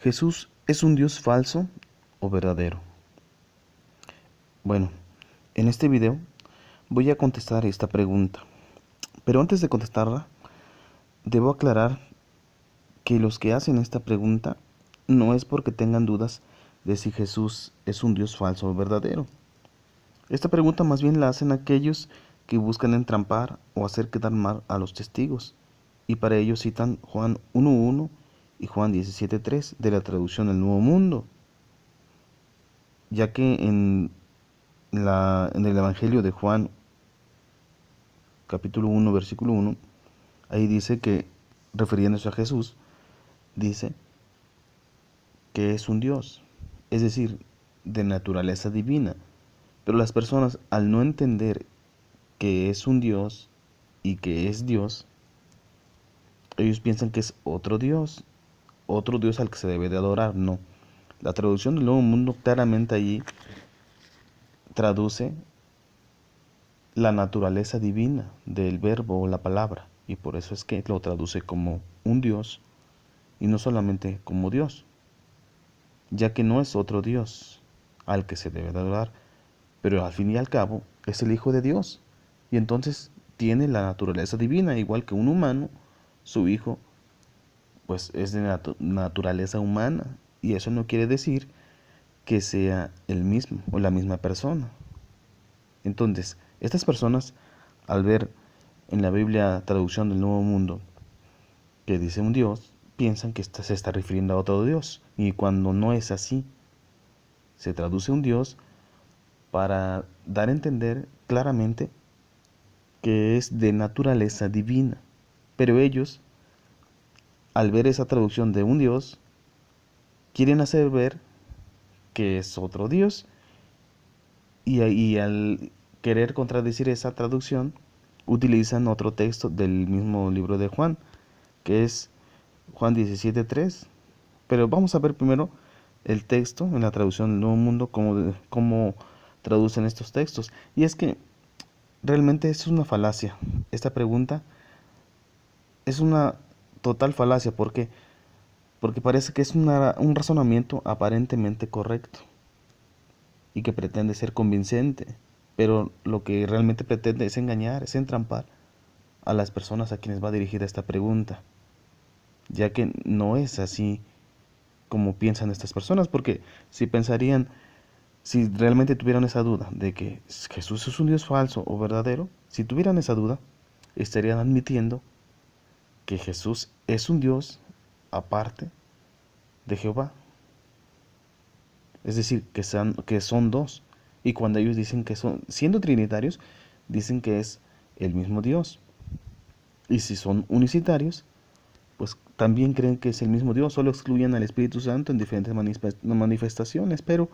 ¿Jesús es un Dios falso o verdadero? Bueno, en este video voy a contestar esta pregunta. Pero antes de contestarla, debo aclarar que los que hacen esta pregunta no es porque tengan dudas de si Jesús es un Dios falso o verdadero. Esta pregunta más bien la hacen aquellos que buscan entrampar o hacer quedar mal a los testigos. Y para ello citan Juan 1:1 y Juan 17:3 de la traducción del Nuevo Mundo, ya que en el Evangelio de Juan, capítulo 1, versículo 1, ahí dice que, refiriéndose a Jesús, dice que es un Dios, es decir, de naturaleza divina. Pero las personas, al no entender que es un Dios y que es Dios, ellos piensan que es otro Dios al que se debe de adorar. No. La traducción del Nuevo Mundo claramente allí traduce la naturaleza divina del verbo o la palabra, y por eso es que lo traduce como un Dios y no solamente como Dios, ya que no es otro Dios al que se debe de adorar, pero al fin y al cabo es el Hijo de Dios, y entonces tiene la naturaleza divina, igual que un humano. Su hijo pues es de naturaleza humana, y eso no quiere decir que sea el mismo o la misma persona. Entonces, estas personas, al ver en la Biblia traducción del Nuevo Mundo que dice un Dios, piensan que se está refiriendo a otro Dios, y cuando no es así, se traduce un Dios para dar a entender claramente que es de naturaleza divina. Pero ellos, al ver esa traducción de un Dios, quieren hacer ver que es otro Dios, y al querer contradecir esa traducción, utilizan otro texto del mismo libro de Juan, que es Juan 17:3. Pero vamos a ver primero el texto en la traducción del Nuevo Mundo, cómo traducen estos textos. Y es que realmente es una falacia. Esta pregunta es una total falacia. ¿Por qué? Porque parece que es un razonamiento aparentemente correcto y que pretende ser convincente, pero lo que realmente pretende es engañar, es entrampar a las personas a quienes va dirigida esta pregunta, ya que no es así como piensan estas personas. Porque si realmente tuvieran esa duda de que Jesús es un Dios falso o verdadero, si tuvieran esa duda, estarían admitiendo que Jesús es un Dios aparte de Jehová. Es decir, que son dos. Y cuando ellos dicen que son, siendo trinitarios, dicen que es el mismo Dios. Y si son unicitarios, pues también creen que es el mismo Dios, solo excluyen al Espíritu Santo en diferentes manifestaciones, pero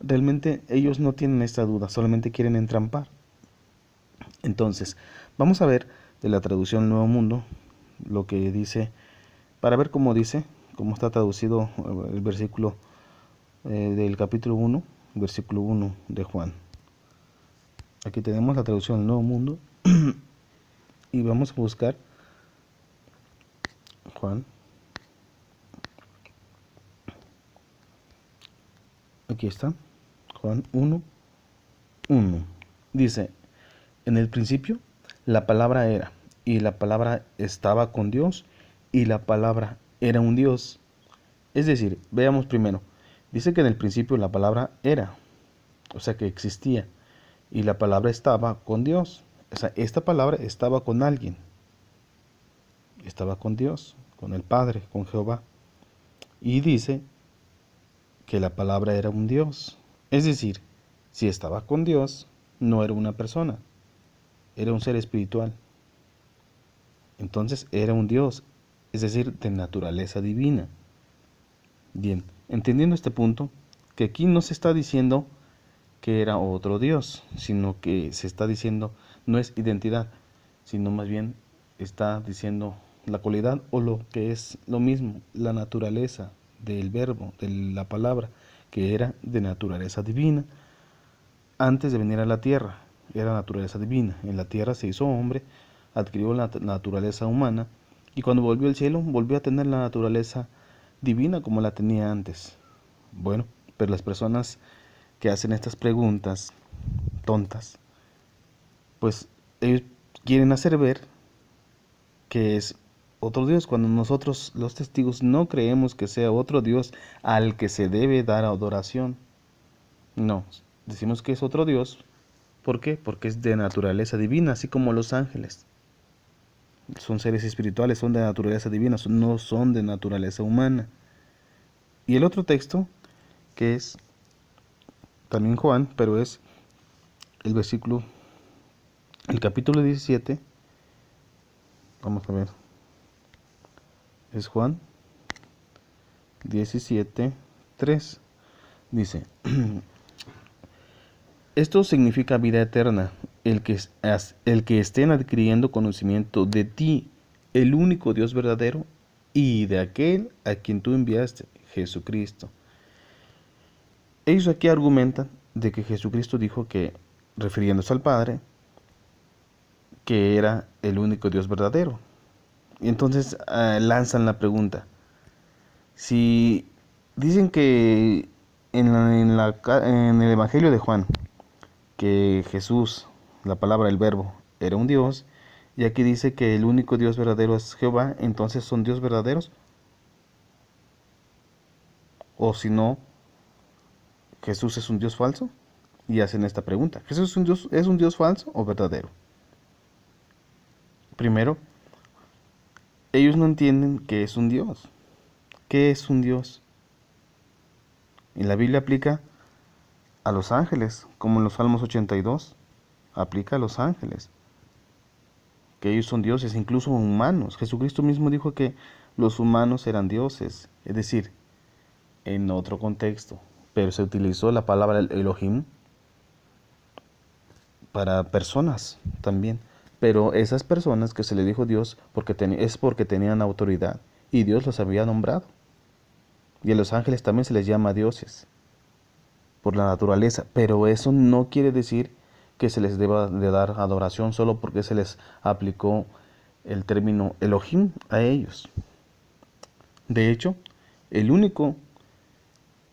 realmente ellos no tienen esta duda, solamente quieren entrampar. Entonces, vamos a ver de la traducción Nuevo Mundo lo que dice, para ver cómo está traducido el versículo del capítulo 1, versículo 1 de Juan. Aquí tenemos la traducción del Nuevo Mundo y vamos a buscar Juan. Aquí está, Juan 1:1. Dice, en el principio la palabra era, y la palabra estaba con Dios, y la palabra era un Dios. Es decir, veamos primero, dice que en el principio la palabra era, o sea que existía, y la palabra estaba con Dios. O sea, esta palabra estaba con alguien, estaba con Dios, con el Padre, con Jehová. Y dice que la palabra era un Dios. Es decir, si estaba con Dios, no era una persona, era un ser espiritual. Entonces era un Dios, es decir, de naturaleza divina. Bien, entendiendo este punto, que aquí no se está diciendo que era otro Dios, sino que se está diciendo, no es identidad, sino más bien está diciendo la cualidad, o lo que es lo mismo, la naturaleza del verbo, de la palabra, que era de naturaleza divina. Antes de venir a la tierra, era naturaleza divina. En la tierra se hizo hombre, adquirió la naturaleza humana, y cuando volvió al cielo, volvió a tener la naturaleza divina como la tenía antes. Bueno, pero las personas que hacen estas preguntas tontas, pues ellos quieren hacer ver que es otro Dios, cuando nosotros los testigos no creemos que sea otro Dios al que se debe dar adoración. No, decimos que es otro Dios. ¿Por qué? Porque es de naturaleza divina, así como los ángeles. Son seres espirituales, son de naturaleza divina, no son de naturaleza humana. Y el otro texto, que es también Juan, pero es el versículo, el capítulo 17, vamos a ver, es Juan 17, 3. Dice, esto significa vida eterna, el que estén adquiriendo conocimiento de ti, el único Dios verdadero, y de aquel a quien tú enviaste, Jesucristo. Ellos aquí argumentan de que Jesucristo dijo que, refiriéndose al Padre, que era el único Dios verdadero. Y entonces lanzan la pregunta. Si dicen que en el Evangelio de Juan, que Jesús, la palabra, el verbo, era un Dios, y aquí dice que el único Dios verdadero es Jehová, entonces ¿son Dios verdaderos? O si no, ¿Jesús es un Dios falso? Y hacen esta pregunta. ¿Jesús es un Dios falso o verdadero? Primero, ellos no entienden qué es un Dios. ¿Qué es un Dios? Y la Biblia aplica a los ángeles, como en los Salmos 82, aplica a los ángeles, que ellos son dioses, incluso humanos. Jesucristo mismo dijo que los humanos eran dioses, es decir, en otro contexto, pero se utilizó la palabra Elohim para personas también. Pero esas personas que se le dijo Dios es porque tenían autoridad y Dios los había nombrado. Y a los ángeles también se les llama dioses por la naturaleza, pero eso no quiere decir que se les deba de dar adoración solo porque se les aplicó el término Elohim a ellos. De hecho, el único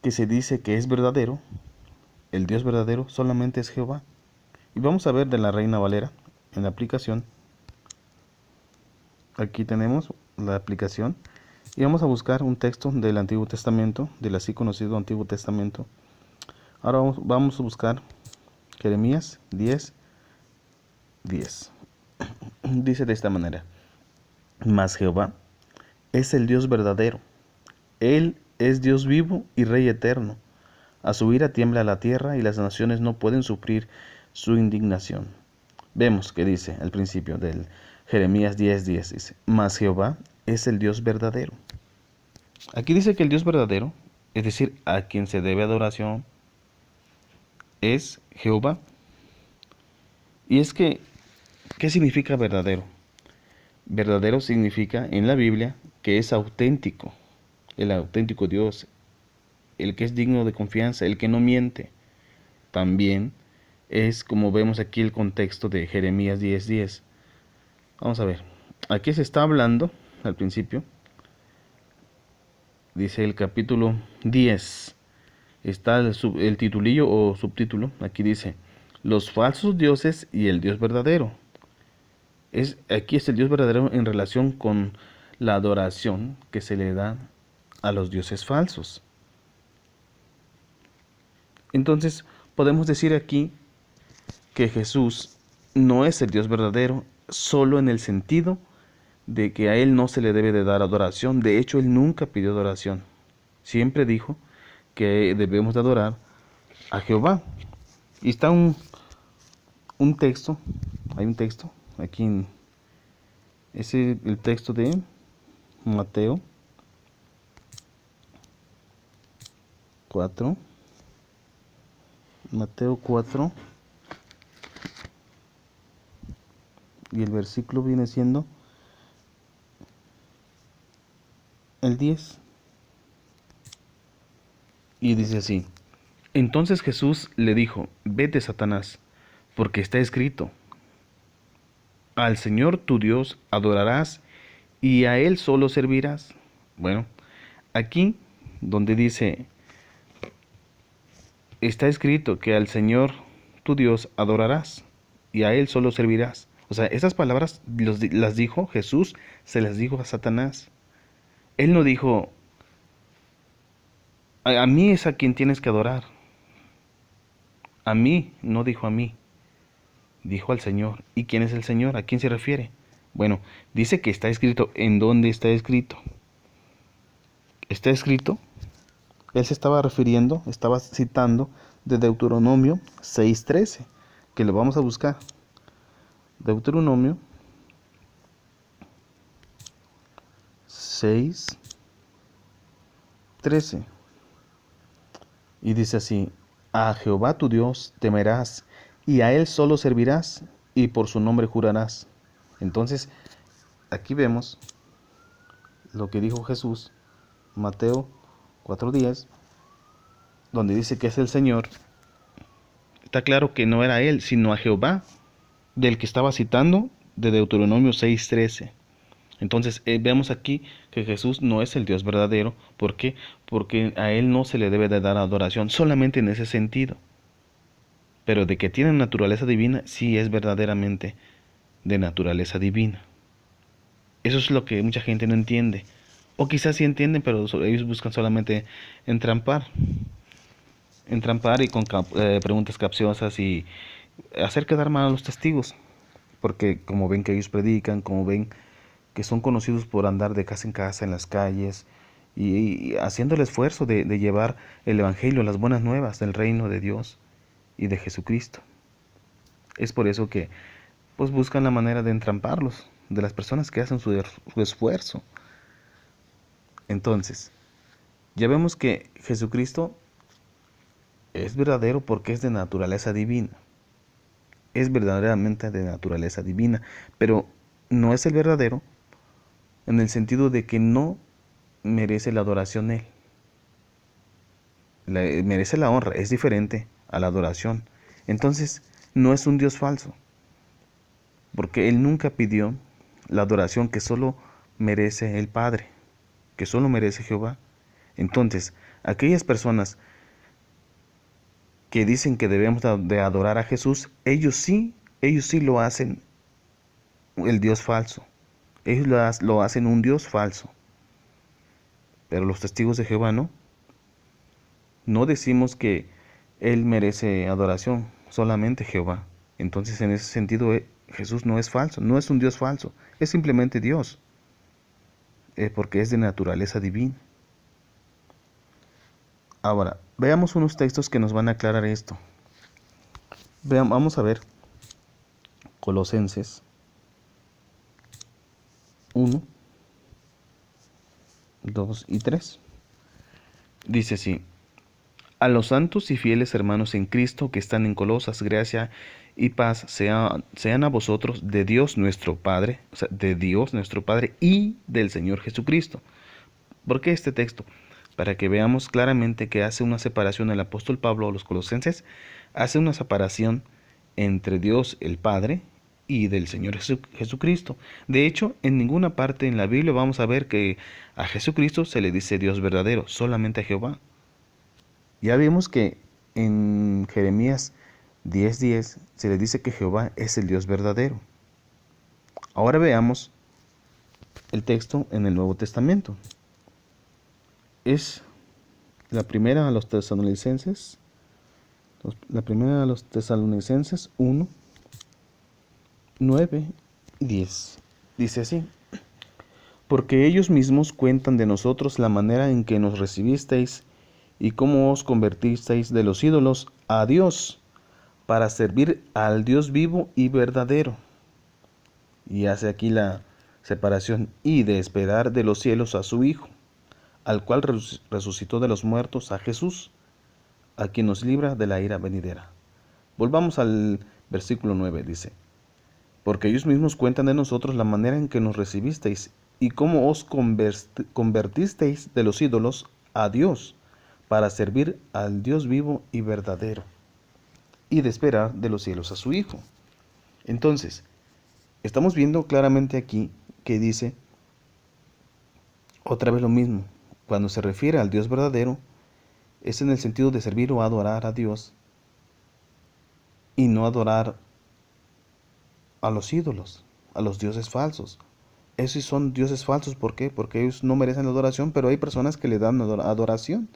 que se dice que es verdadero, el Dios verdadero, solamente es Jehová. Y vamos a ver de la Reina Valera en la aplicación. Aquí tenemos la aplicación y vamos a buscar un texto del Antiguo Testamento, del así conocido Antiguo Testamento. Ahora vamos a buscar Jeremías 10, 10. Dice de esta manera: Mas Jehová es el Dios verdadero, Él es Dios vivo y Rey eterno. A su ira tiembla la tierra y las naciones no pueden sufrir su indignación. Vemos que dice al principio del Jeremías 10:10, dice, Mas Jehová es el Dios verdadero. Aquí dice que el Dios verdadero, es decir, a quien se debe adoración, es Jehová. Y es que, ¿qué significa verdadero? Verdadero significa en la Biblia que es auténtico, el auténtico Dios, el que es digno de confianza, el que no miente. También es como vemos aquí el contexto de Jeremías 10:10. Vamos a ver, aquí se está hablando al principio, dice el capítulo 10, está el titulillo o subtítulo, aquí dice, los falsos dioses y el Dios verdadero. Aquí es el Dios verdadero en relación con la adoración que se le da a los dioses falsos. Entonces, podemos decir aquí que Jesús no es el Dios verdadero solo en el sentido de que a Él no se le debe de dar adoración. De hecho, Él nunca pidió adoración. Siempre dijo que debemos de adorar a Jehová. Y está un texto, hay un texto aquí es el texto de Mateo 4. Mateo 4 y el versículo viene siendo el 10. Y dice así: Entonces Jesús le dijo, vete, Satanás, porque está escrito, al Señor tu Dios adorarás y a Él solo servirás. Bueno, aquí donde dice, está escrito que al Señor tu Dios adorarás y a Él solo servirás. O sea, esas palabras las dijo Jesús, se las dijo a Satanás. Él no dijo, a mí es a quien tienes que adorar. A mí, no dijo a mí, dijo al Señor. ¿Y quién es el Señor? ¿A quién se refiere? Bueno, dice que está escrito. ¿En dónde está escrito? Está escrito. Él se estaba refiriendo, estaba citando de Deuteronomio 6:13, que lo vamos a buscar. Deuteronomio 6:13. Y dice así, a Jehová tu Dios temerás, y a Él solo servirás, y por su nombre jurarás. Entonces, aquí vemos lo que dijo Jesús, Mateo 4:10, donde dice que es el Señor. Está claro que no era Él, sino a Jehová, del que estaba citando, de Deuteronomio 6:13. Entonces, vemos aquí que Jesús no es el Dios verdadero. ¿Por qué? Porque a Él no se le debe de dar adoración, solamente en ese sentido. Pero de que tiene naturaleza divina, sí es verdaderamente de naturaleza divina. Eso es lo que mucha gente no entiende. O quizás sí entienden, pero ellos buscan solamente entrampar. Entrampar y con preguntas capciosas y hacer quedar mal a los testigos. Porque como ven que ellos predican, como ven que son conocidos por andar de casa en casa en las calles y haciendo el esfuerzo de llevar el Evangelio, las buenas nuevas del reino de Dios y de Jesucristo. Es por eso que pues buscan la manera de entramparlos, de las personas que hacen su esfuerzo. Entonces, ya vemos que Jesucristo es verdadero porque es de naturaleza divina. Es verdaderamente de naturaleza divina, pero no es el verdadero en el sentido de que no merece la adoración Él. Merece la honra, es diferente a la adoración. Entonces, no es un Dios falso, porque Él nunca pidió la adoración que solo merece el Padre, que solo merece Jehová. Entonces, aquellas personas que dicen que debemos de adorar a Jesús, ellos sí lo hacen el Dios falso. Ellos lo hacen un Dios falso. Pero los testigos de Jehová no. No decimos que Él merece adoración, solamente Jehová. Entonces, en ese sentido, Jesús no es falso, no es un Dios falso, es simplemente Dios, porque es de naturaleza divina. Ahora, veamos unos textos que nos van a aclarar esto. Vamos a ver Colosenses 1, 2 y 3. Dice así: a los santos y fieles hermanos en Cristo que están en Colosas, gracia y paz sean a vosotros de Dios nuestro Padre, o sea, de Dios nuestro Padre y del Señor Jesucristo. ¿Por qué este texto? Para que veamos claramente que hace una separación el apóstol Pablo a los colosenses, hace una separación entre Dios el Padre y del Señor Jesucristo. De hecho, en ninguna parte en la Biblia vamos a ver que a Jesucristo se le dice Dios verdadero, solamente a Jehová. Ya vimos que en Jeremías 10:10 se le dice que Jehová es el Dios verdadero. Ahora veamos el texto en el Nuevo Testamento. Es la primera a los tesalonicenses, 1, 9 y 10. Dice así: porque ellos mismos cuentan de nosotros la manera en que nos recibisteis y cómo os convertisteis de los ídolos a Dios, para servir al Dios vivo y verdadero. Y hace aquí la separación: y de esperar de los cielos a su Hijo, al cual resucitó de los muertos, a Jesús, a quien nos libra de la ira venidera. Volvamos al versículo 9, dice: porque ellos mismos cuentan de nosotros la manera en que nos recibisteis y cómo os convertisteis de los ídolos a Dios, para servir al Dios vivo y verdadero, y de esperar de los cielos a su Hijo. Entonces, estamos viendo claramente aquí que dice otra vez lo mismo: cuando se refiere al Dios verdadero, es en el sentido de servir o adorar a Dios y no adorar a los ídolos, a los dioses falsos. Esos son dioses falsos, ¿por qué? Porque ellos no merecen la adoración, pero hay personas que le dan adoración.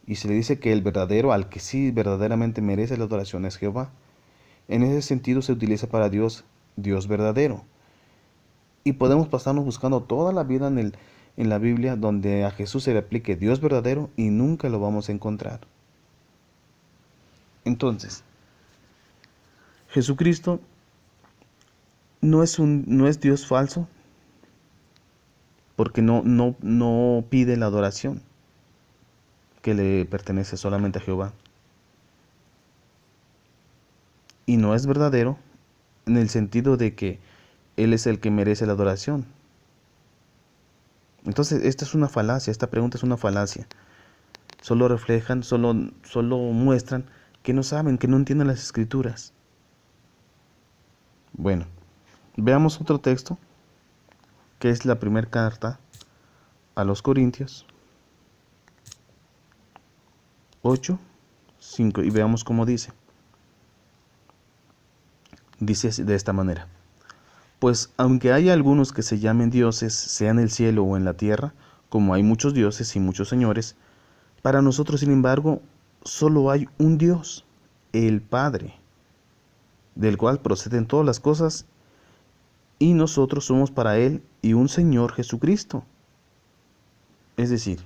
Y se le dice que el verdadero, al que sí verdaderamente merece la adoración, es Jehová. En ese sentido se utiliza para Dios, Dios verdadero. Y podemos pasarnos buscando toda la vida en la Biblia donde a Jesús se le aplique Dios verdadero y nunca lo vamos a encontrar. Entonces, Jesucristo no es Dios falso porque no pide la adoración que le pertenece solamente a Jehová. Y no es verdadero en el sentido de que Él es el que merece la adoración. Entonces, esta es una falacia, esta pregunta es una falacia. Solo reflejan, solo muestran que no saben, que no entienden las escrituras. Bueno, veamos otro texto, que es la primera carta a los Corintios 8, 5, y veamos cómo dice. Dice de esta manera: pues aunque haya algunos que se llamen dioses, sea en el cielo o en la tierra, como hay muchos dioses y muchos señores, para nosotros, sin embargo, solo hay un Dios, el Padre, del cual proceden todas las cosas, y nosotros somos para Él y un Señor Jesucristo. Es decir,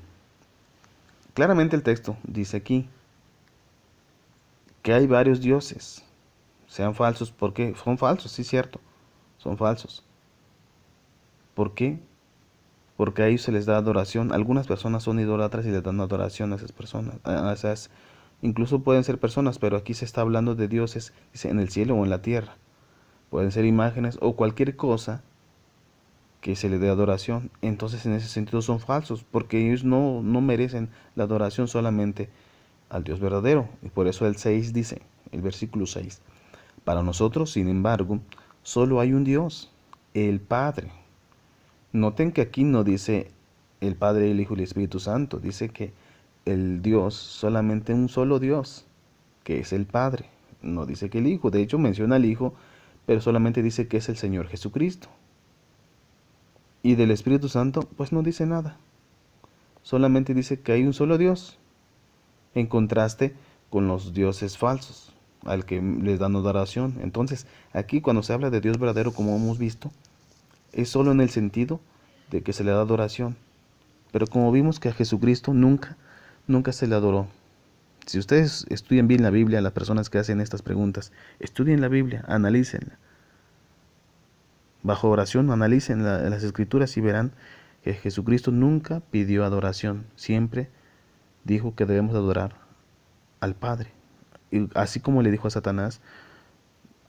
claramente el texto dice aquí que hay varios dioses, sean falsos, porque son falsos, sí, cierto, son falsos. ¿Por qué? Porque a ellos se les da adoración. Algunas personas son idólatras y les dan adoración a esas personas, a esas, incluso pueden ser personas, pero aquí se está hablando de dioses, dice, en el cielo o en la tierra. Pueden ser imágenes o cualquier cosa que se le dé adoración. Entonces en ese sentido son falsos, porque ellos no merecen la adoración solamente al Dios verdadero. Y por eso el 6 dice, el versículo 6, para nosotros, sin embargo, solo hay un Dios, el Padre. Noten que aquí no dice el Padre, el Hijo y el Espíritu Santo, dice que el Dios, solamente un solo Dios, que es el Padre. No dice que el Hijo, de hecho menciona al Hijo, pero solamente dice que es el Señor Jesucristo. Y del Espíritu Santo, pues no dice nada. Solamente dice que hay un solo Dios, en contraste con los dioses falsos, al que les dan adoración. Entonces, aquí cuando se habla de Dios verdadero, como hemos visto, es solo en el sentido de que se le da adoración. Pero como vimos que a Jesucristo nunca se le adoró. Si ustedes estudian bien la Biblia, las personas que hacen estas preguntas, estudien la Biblia, analícenla. Bajo oración, analicen las escrituras y verán que Jesucristo nunca pidió adoración. Siempre dijo que debemos adorar al Padre. Y así como le dijo a Satanás,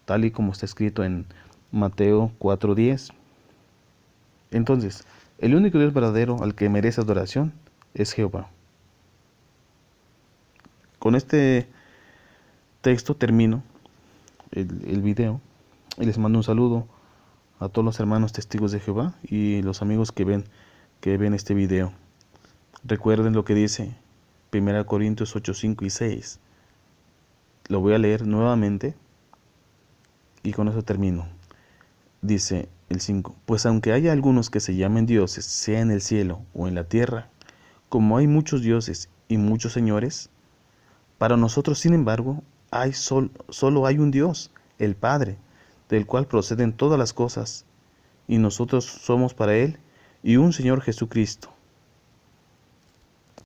tal y como está escrito en Mateo 4:10. Entonces, el único Dios verdadero al que merece adoración es Jehová. Con este texto termino el video y les mando un saludo a todos los hermanos testigos de Jehová y los amigos que ven este video. Recuerden lo que dice 1 Corintios 8, 5 y 6. Lo voy a leer nuevamente y con eso termino. Dice el 5, pues aunque haya algunos que se llamen dioses, sea en el cielo o en la tierra, como hay muchos dioses y muchos señores, para nosotros, sin embargo, solo hay un Dios, el Padre, del cual proceden todas las cosas, y nosotros somos para Él y un Señor Jesucristo.